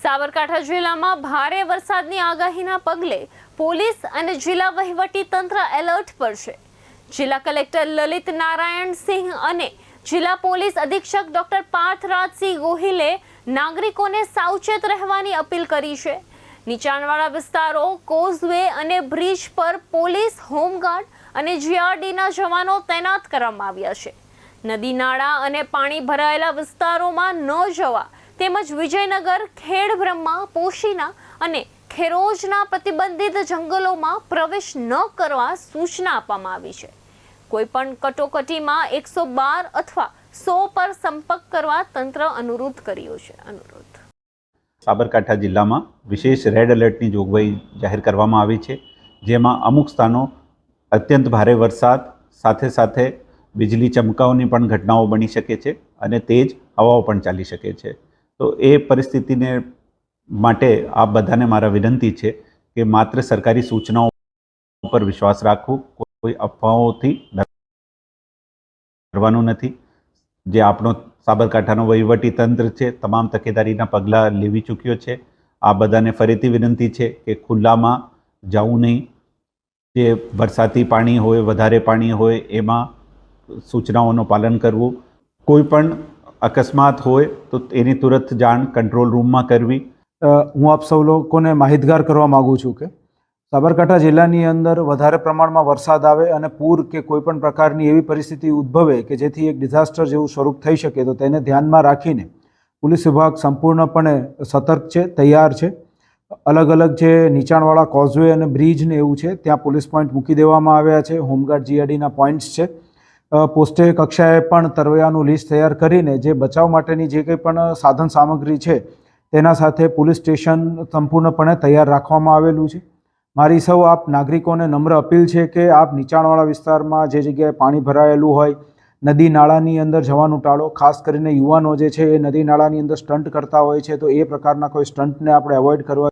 સાબરકાંઠા જિલ્લામાં ભારે વરસાદની આગાહીના પગલે પોલીસ અને જિલ્લા વહીવટી તંત્ર એલર્ટ પર છે। જિલ્લા કલેક્ટર લલિત નારાયણ સિંહ અને જિલ્લા પોલીસ અધિક્ષક ડોક્ટર પાર્થરાજસિંહ ગોહિલે નાગરિકોને સાવચેત રહેવાની અપીલ કરી છે। નીચાણવાળા વિસ્તારો, કોઝવે અને બ્રિજ પર પોલીસ, હોમગાર્ડ અને જીઆરડીના જવાનો તૈનાત કરવામાં આવ્યા છે। નદી નાળા અને પાણી ભરાયેલા વિસ્તારોમાં ન જવા તેમજ વિજયનગર, ખેડબ્રહ્મા, પોશીના અને ખેરોજના પ્રતિબંધિત જંગલોમાં પ્રવેશ ન કરવા સૂચના આપવામાં આવી છે। કોઈપણ કટોકટીમાં 112 અથવા 100 પર સંપર્ક કરવા તંત્ર અનુરોધ કર્યો છે। સાબરકાંઠા જિલ્લામાં વિશેષ રેડ એલર્ટની જોગવાઈ જાહેર કરવામાં આવી છે, જેમાં અમુક સ્થાનો અત્યંત ભારે વરસાદ સાથે સાથે વીજળી ચમકાવની પણ ઘટનાઓ બની શકે છે અને તેજ હવાઓ પણ ચાલી શકે છે। તો એ પરિસ્થિતિને માટે આપ બધાને મારા વિનંતી છે કે માત્ર સરકારી સૂચનાઓ પર વિશ્વાસ રાખવો, કોઈ અફવાઓથી ડરવાનું નથી। જે આપણો સાબરકાંઠાનો વહીવટી તંત્ર છે, તમામ તકેદારીના પગલાં લેવી ચૂક્યો છે। આ બધાને ફરીથી વિનંતી છે કે ખુલ્લામાં જવું નહીં। જે વરસાદી પાણી હોય, વધારે પાણી હોય, એમાં સૂચનાઓનું પાલન કરવું। કોઈ પણ અકસ્માત હોય તો એની તુરંત જાણ કંટ્રોલ રૂમમાં કરવી। હું આપ સૌ લોકોને માહિતગાર કરવા માગું છું કે સાબરકાંઠા જિલ્લાની અંદર વધારે પ્રમાણમાં વરસાદ આવે અને પૂર કે કોઈપણ પ્રકારની એવી પરિસ્થિતિ ઉદ્ભવે કે જેથી એક ડિઝાસ્ટર જેવું સ્વરૂપ થઈ શકે, તો તેને ધ્યાનમાં રાખીને પોલીસ વિભાગ સંપૂર્ણપણે સતર્ક છે, તૈયાર છે। અલગ અલગ જે નીચાણવાળા કોઝવે અને બ્રિજ ને એવું છે ત્યાં પોલીસ પોઈન્ટ મૂકી દેવામાં આવ્યા છે। હોમગાર્ડ જીઆરડીના પોઈન્ટ્સ છે। પોસ્ટે કક્ષાએ પણ તરવૈયાનું લિસ્ટ તૈયાર કરીને જે બચાવ માટેની જે કંઈ પણ સાધન સામગ્રી છે તેના સાથે પોલીસ સ્ટેશન સંપૂર્ણપણે તૈયાર રાખવામાં આવેલું છે। મારી સૌ આપ નાગરિકોને નમ્ર અપીલ છે કે આપ નીચાણવાળા વિસ્તારમાં જે જગ્યાએ પાણી ભરાયેલું હોય, નદી નાળાની અંદર જવાનું ટાળો। ખાસ કરીને યુવાનો જે છે એ નદી નાળાની અંદર સ્ટન્ટ કરતા હોય છે, તો એ પ્રકારના કોઈ સ્ટન્ટને આપણે અવોઇડ કરવા